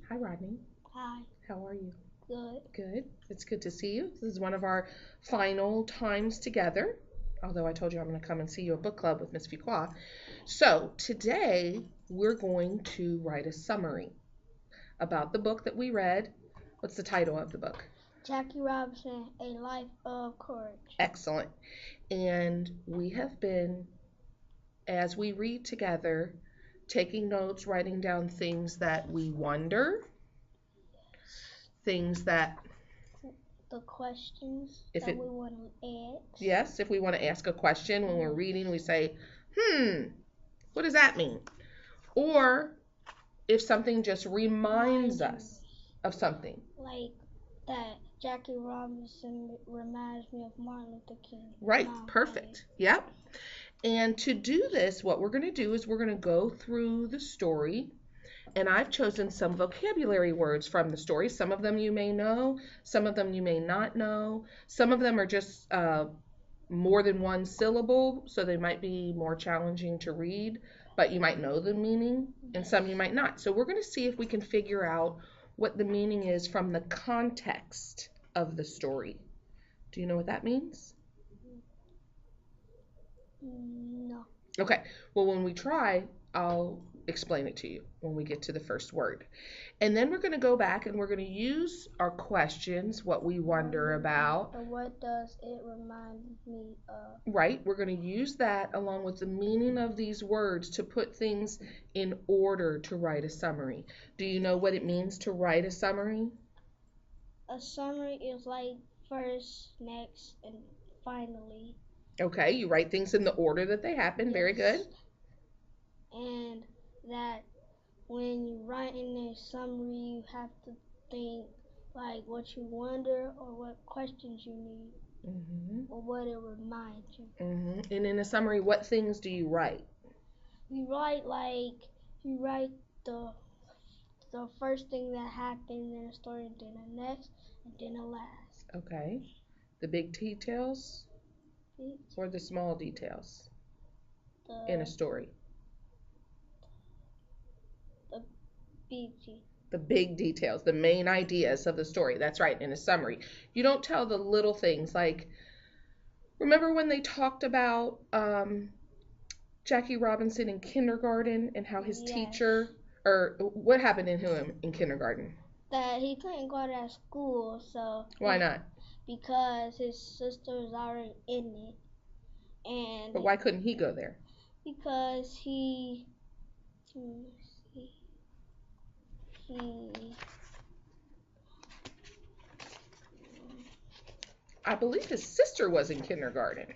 Hi, Rodney. Hi. How are you? Good. Good. It's good to see you. This is one of our final times together. Although I told you I'm going to come and see you at book club with Miss Fuqua. So today we're going to write a summary about the book that we read. What's the title of the book? Jackie Robinson, A Life of Courage. Excellent. And we have been, as we read together, taking notes, writing down things that we wonder, things that The questions if that it we want to ask. yes, if we want to ask a question when we're reading, we say, what does that mean? Or if something just reminds us of something. Like that Jackie Robinson reminds me of Martin Luther King. Right, perfect. Yep. And to do this, what we're going to do is we're going to go through the story. And I've chosen some vocabulary words from the story. Some of them you may know, some of them you may not know. Some of them are just more than one syllable, so they might be more challenging to read, but you might know the meaning, and some you might not. So we're going to see if we can figure out what the meaning is from the context of the story. Do you know what that means? No. Okay, well, when we try, I'll explain it to you when we get to the first word. And then we're going to go back and we're going to use our questions, what we wonder about. So what does it remind me of? Right, we're going to use that along with the meaning of these words to put things in order to write a summary. Do you know what it means to write a summary? A summary is like first, next, and finally. Okay, you write things in the order that they happen. Very good. And that when you write in a summary, you have to think like what you wonder or what questions you need or what it reminds you. And in a summary, what things do you write? You write the first thing that happened in a story, and then the next, and then the last. Okay. The big details or the small details in a story? The big details, the main ideas of the story. That's right, in a summary. You don't tell the little things like, remember when they talked about Jackie Robinson in kindergarten and how his teacher, or what happened in him in kindergarten? That he couldn't go to that school, so. Why not? Because his sister was already in it. But why couldn't he go there? Because I believe his sister was in kindergarten.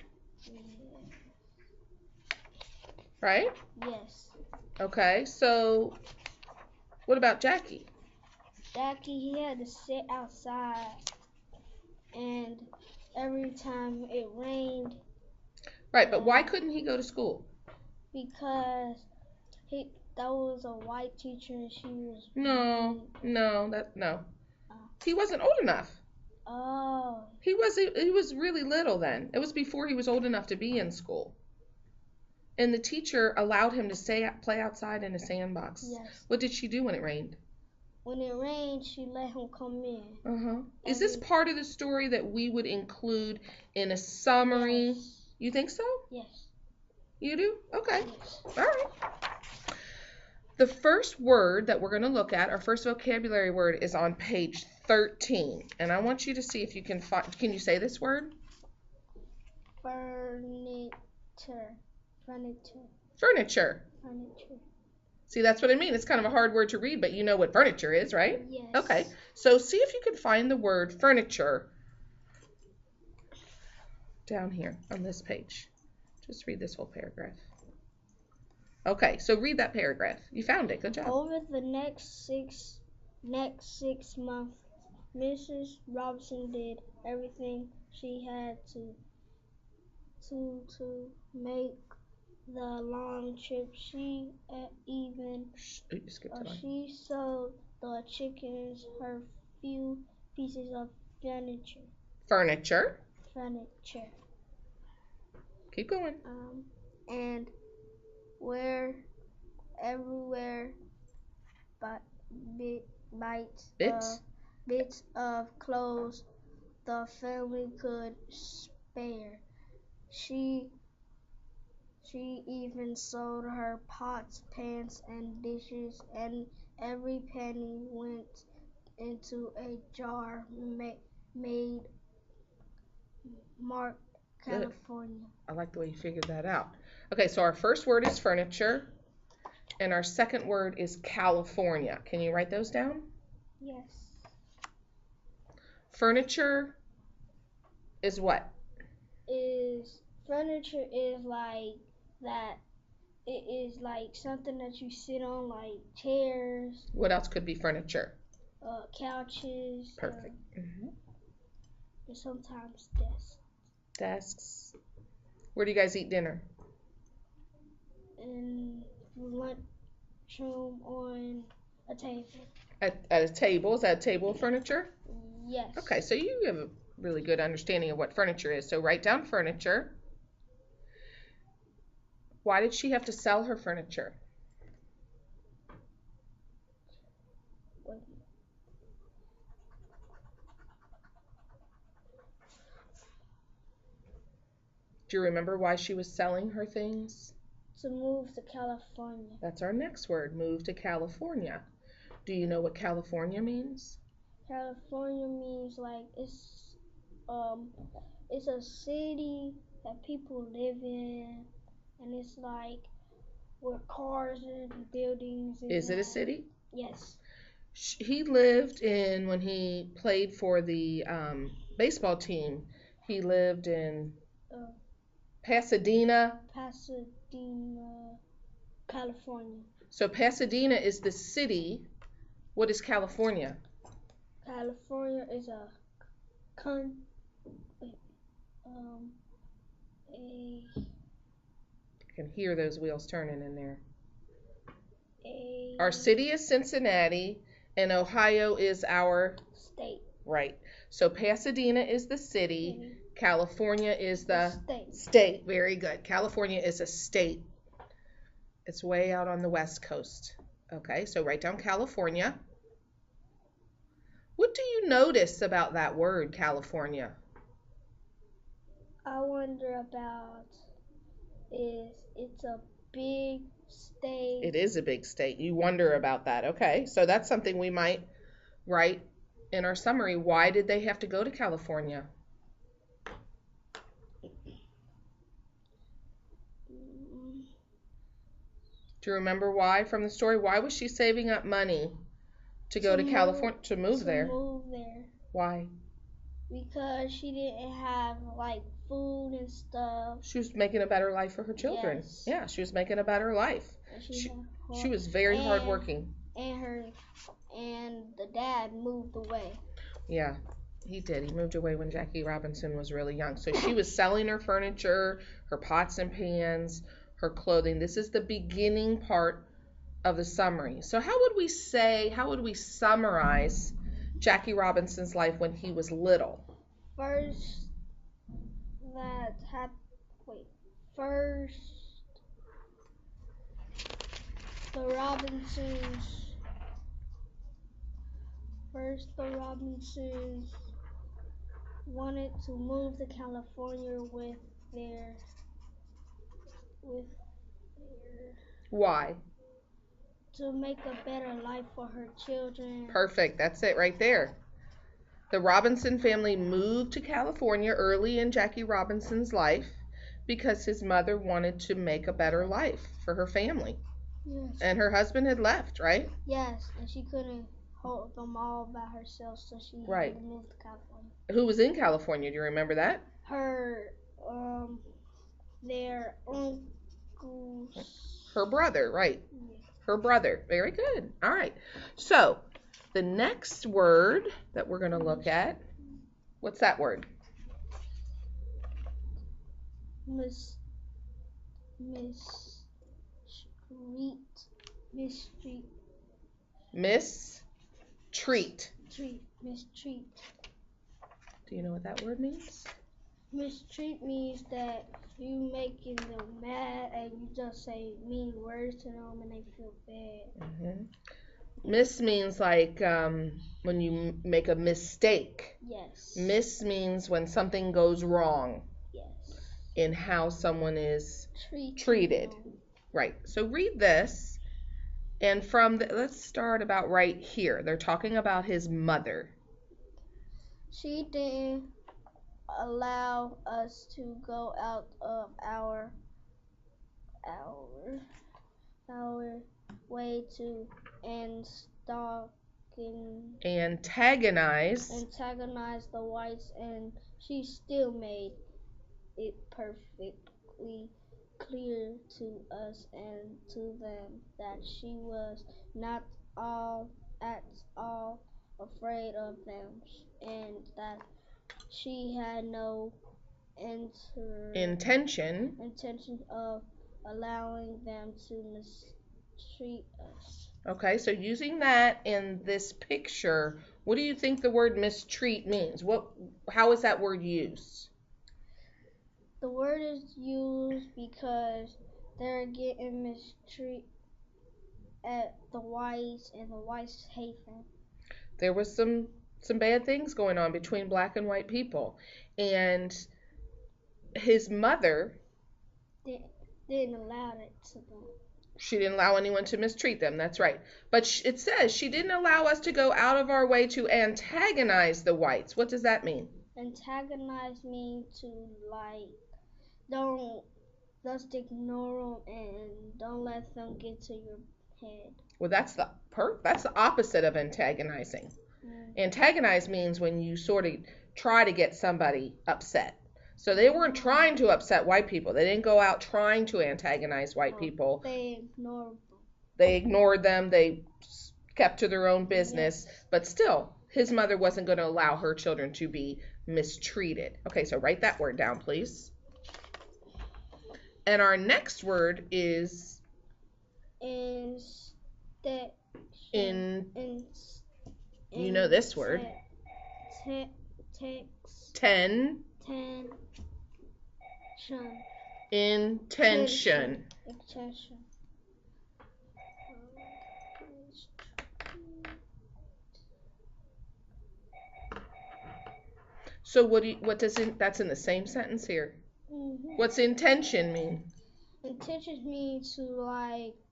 Right? Yes. Okay, so what about Jackie? Jackie, he had to sit outside, and every time it rained. Right, but why couldn't he go to school? Because that was a white teacher and she was. No. He wasn't old enough. Oh. He was really little then. It was before he was old enough to be in school. And the teacher allowed him to play outside in a sandbox. Yes. What did she do when it rained? When it rained, she let him come in. Is this part of the story that we would include in a summary? Yes. You think so? Yes. You do? Okay. Yes. All right. The first word that we're going to look at, our first vocabulary word, is on page 13. And I want you to see if you can find, can you say this word? Furniture. See, that's what I mean. It's kind of a hard word to read, but you know what furniture is, right? Yes. Okay. So see if you can find the word furniture down here on this page. Just read this whole paragraph. Okay, so read that paragraph. You found it. Good job. Over the next six months, Mrs. Robinson did everything she had to make the long trip. She even she sold the chickens her few pieces of furniture. Keep going. And everywhere but bites Bits? bits of clothes the family could spare. She even sold her pots, pans, and dishes, and every penny went into a jar made marked Good. California. I like the way you figured that out. Okay, so our first word is furniture, and our second word is California. Can you write those down? Yes. Furniture is what? Furniture is like that. It is like something that you sit on, like chairs, What else could be furniture? couches, Perfect. and sometimes desks. Desks. Where do you guys eat dinner? In the lunchroom on a table. At a table. Is that a table of furniture? Yes. Okay, so you have a really good understanding of what furniture is. So write down furniture. Why did she have to sell her furniture? Do you remember why she was selling her things? To move to California. That's our next word, move to California. Do you know what California means? California means like it's a city that people live in, and it's like where cars and buildings. Is it a city? Yes. He lived in, when he played for the baseball team, he lived in Pasadena. Pasadena, California. So Pasadena is the city. What is California? California is a I can hear those wheels turning in there. Our city is Cincinnati, and Ohio is our state. Right. So Pasadena is the city. California is the state. Very good. California is a state. It's way out on the West Coast. Okay, so write down California. What do you notice about that word, California? I wonder about it's a big state. It is a big state. You wonder about that. Okay, so that's something we might write in our summary. Why did they have to go to California? Do you remember why from the story? Why was she saving up money to go to California, to move there? Why? Because she didn't have like food and stuff. She was making a better life for her children. Yes. Yeah, she was making a better life. She was very hardworking. And the dad moved away. Yeah, he did. He moved away when Jackie Robinson was really young. So she was selling her furniture, her pots and pans, her clothing. This is the beginning part of the summary. So how would we summarize Jackie Robinson's life when he was little? First, the Robinsons wanted to move to California with their Why? To make a better life for her children. Perfect. That's it right there. The Robinson family moved to California early in Jackie Robinson's life because his mother wanted to make a better life for her family. Yes. And her husband had left, right? Yes, and she couldn't hold them all by herself, so she had to move to California. Who was in California? Do you remember that? Their uncles. Her brother, right? Yeah. Her brother. Very good. All right. So, the next word that we're going to look at, what's that word? Mistreat. Mistreat. Do you know what that word means? Mistreat means that you making them mad and you just say mean words to them and they feel bad. Miss means like when you make a mistake. Yes. Miss means when something goes wrong Yes. in how someone is treated. Them. Right. So read this. And let's start about right here. They're talking about his mother. She didn't allow us to go out of our way to antagonize the whites, and she still made it perfectly clear to us and to them that she was not at all afraid of them, and that she had no intention of allowing them to mistreat us. Okay, so using that in this picture, what do you think the word mistreat means? How is that word used? The word is used because they're getting mistreated at the whites, and the whites hate them. There was some bad things going on between black and white people, and his mother didn't allow it to them. She didn't allow anyone to mistreat them. That's right. But it says she didn't allow us to go out of our way to antagonize the whites. What does that mean? Antagonize means to don't just ignore them and don't let them get to your head. Well, that's the opposite of antagonizing. Antagonize means when you sort of try to get somebody upset. So they weren't trying to upset white people. They didn't go out trying to antagonize white people. They ignored them. They ignored them. They kept to their own business. Yes. But still, his mother wasn't going to allow her children to be mistreated. Okay, so write that word down, please. And our next word is you know this word. Intention. So that's in the same sentence here. Mm-hmm. What's intention mean? Intention means to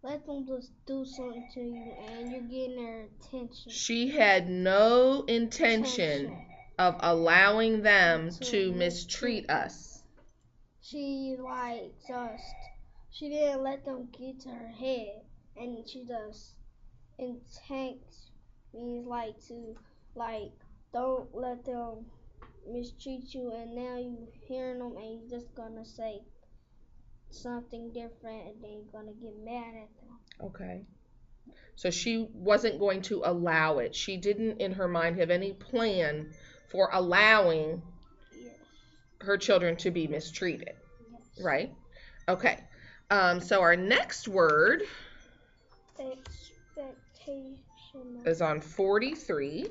let them just do something to you and you're getting their attention. She had no intention of allowing them to mistreat us. She she didn't let them get to her head, and she just intent means don't let them mistreat you, and now you hearing them and you're just gonna say something different and then you're gonna get mad at them. Okay. So she wasn't going to allow it. She didn't in her mind have any plan for allowing her children to be mistreated. Yes. Right? Okay. So our next word is on 43.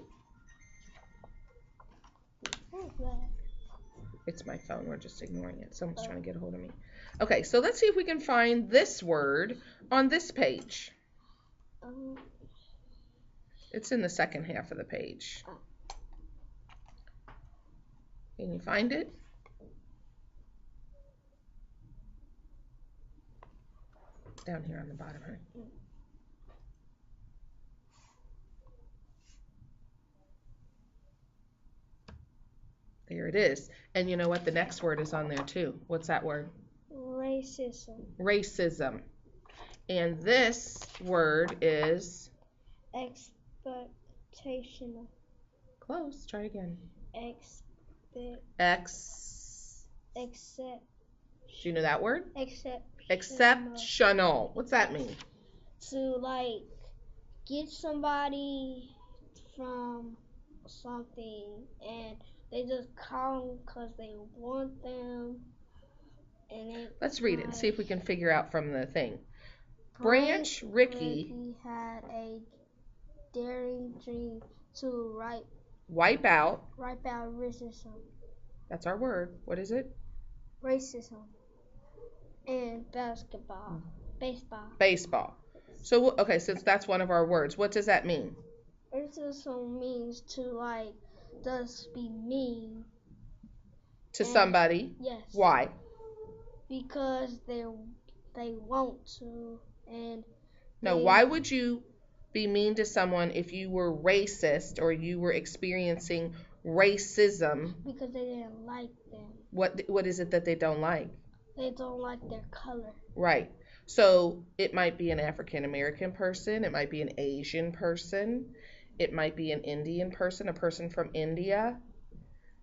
It's my phone. We're just ignoring it. Someone's trying to get a hold of me. Okay, so let's see if we can find this word on this page. It's in the second half of the page. Can you find it? Down here on the bottom, honey. There it is. And you know what? The next word is on there too. What's that word? Racism. Racism. And this word is? Expectational. Close. Try again. Accept. Do you know that word? Exceptional. What's that mean? To get somebody from something and they just come because they want them. And let's read it and see if we can figure out from the thing. Branch Rickey had a daring dream to wipe out racism. That's our word. What is it? Racism. And baseball. So, okay, since that's one of our words, what does that mean? Racism means to like just be mean. To somebody? Yes. Why? Because they want to, and No, why would you be mean to someone if you were racist or you were experiencing racism? Because they didn't like them. What is it that they don't like? They don't like their color. Right. So it might be an African American person, it might be an Asian person, it might be an Indian person, a person from India.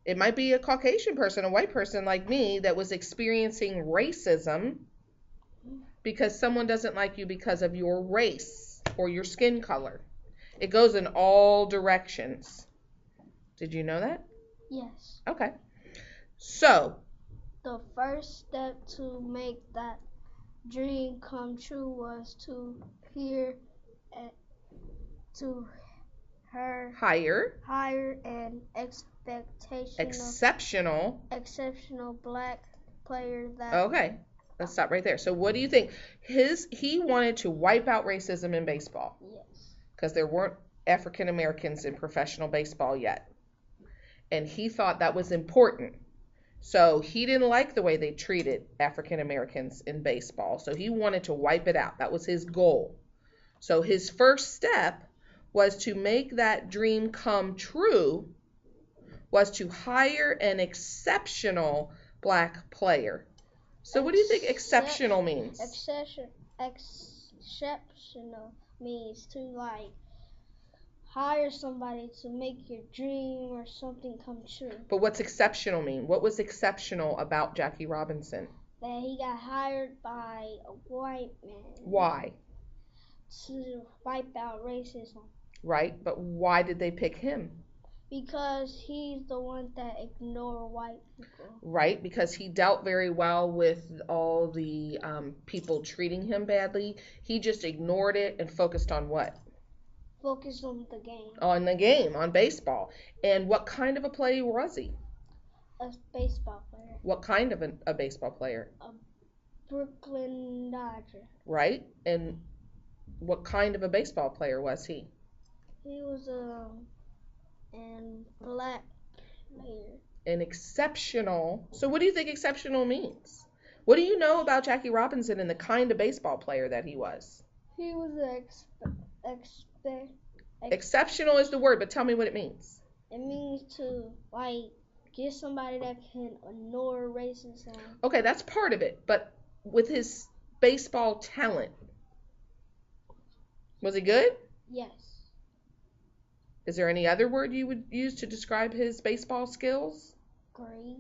It might be a Caucasian person, a white person like me that was experiencing racism because someone doesn't like you because of your race or your skin color. It goes in all directions. Did you know that? Yes. Okay. So, the first step to make that dream come true was to hire an exceptional black player that. Okay, let's stop right there. So what do you think? He wanted to wipe out racism in baseball. Yes. Because there weren't African Americans in professional baseball yet. And he thought that was important. So he didn't like the way they treated African Americans in baseball. So he wanted to wipe it out. That was his goal. So his first step was to make that dream come true, was to hire an exceptional black player. So what do you think exceptional means? Exceptional means to like hire somebody to make your dream or something come true. But what's exceptional mean? What was exceptional about Jackie Robinson? That he got hired by a white man. Why? To wipe out racism. Right, but why did they pick him? Because he's the one that ignore white people. Right, because he dealt very well with all the people treating him badly. He just ignored it and focused on what? Focused on the game. On the game, on baseball. And what kind of a player was he? A baseball player. What kind of a baseball player? A Brooklyn Dodger. Right, and what kind of a baseball player was he? He was a black player. An exceptional. So what do you think exceptional means? What do you know about Jackie Robinson and the kind of baseball player that he was? He was exceptional is the word, but tell me what it means. It means to like get somebody that can ignore racism. Okay, that's part of it, but with his baseball talent, was he good? Yes. Is there any other word you would use to describe his baseball skills? Great,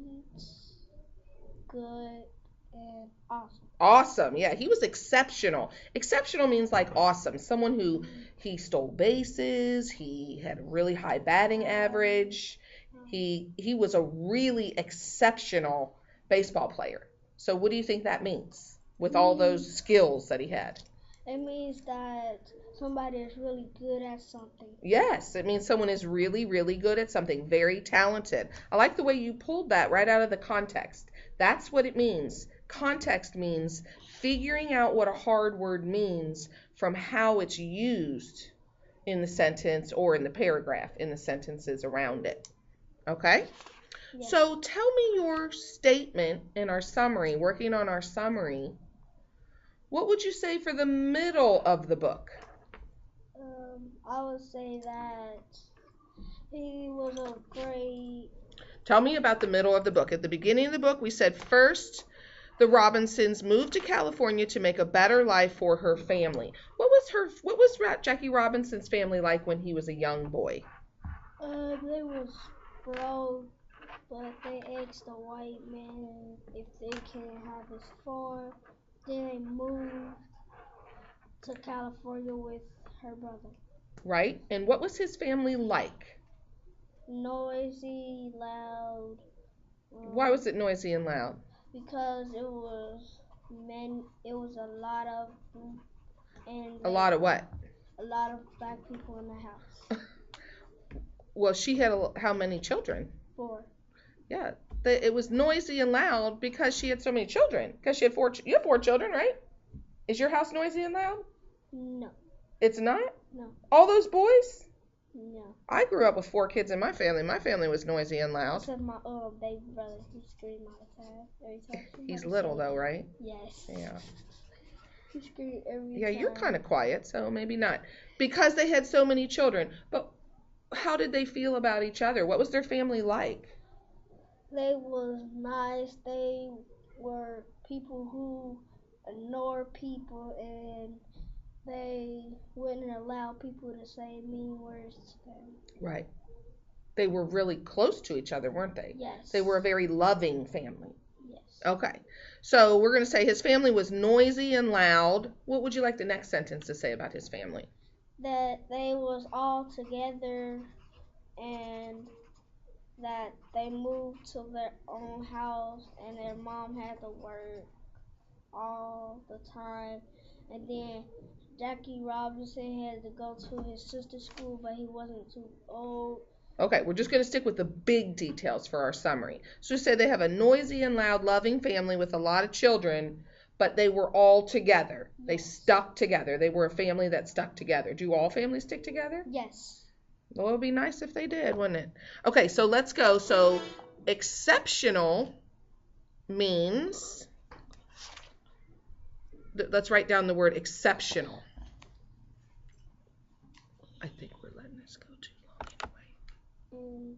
good, and awesome. Awesome, yeah, he was exceptional. Exceptional means like awesome. Someone who he stole bases, he had a really high batting average. He was a really exceptional baseball player. So what do you think that means with all those skills that he had? It means that somebody is really good at something. Yes, it means someone is really, really good at something, very talented. I like the way you pulled that right out of the context. That's what it means. Context means figuring out what a hard word means from how it's used in the sentence or in the paragraph, in the sentences around it. Okay? Yes. So tell me your statement in our summary, working on our summary. What would you say for the middle of the book? I would say that he was a great... Tell me about the middle of the book. At the beginning of the book, we said first, the Robinsons moved to California to make a better life for her family. What was Jackie Robinson's family like when he was a young boy? They was broke, but they asked the white man if they can have his farm. Then they moved to California with her brother. Right. And what was his family like? Noisy, loud. Why was it noisy and loud? Because it was a lot of... a lot of what? A lot of black people in the house. Well, she had how many children? 4. Yeah. It was noisy and loud because she had so many children. Because she had 4. You have 4 children, right? Is your house noisy and loud? No. It's not? No. All those boys? No. I grew up with 4 kids in my family. My family was noisy and loud. Except my baby brother, he screamed all the time. Every time. He's little though, right? Yes. Yeah. He screamed every time. Yeah, you're kind of quiet, so maybe not. Because they had so many children. But how did they feel about each other? What was their family like? They was nice. They were people who ignore people, and they wouldn't allow people to say mean words to them. Right. They were really close to each other, weren't they? Yes. They were a very loving family. Yes. Okay. So we're going to say his family was noisy and loud. What would you like the next sentence to say about his family? That they was all together, and that they moved to their own house, and their mom had to work all the time, and then Jackie Robinson had to go to his sister's school, but he wasn't too old. Okay, we're just going to stick with the big details for our summary. So we say they have a noisy and loud, loving family with a lot of children, but they were all together. Yes. They stuck together. They were a family that stuck together. Do all families stick together? Yes. Well, it would be nice if they did, wouldn't it? Okay, so let's go. So exceptional means, let's write down the word exceptional. I think we're letting this go too long anyway.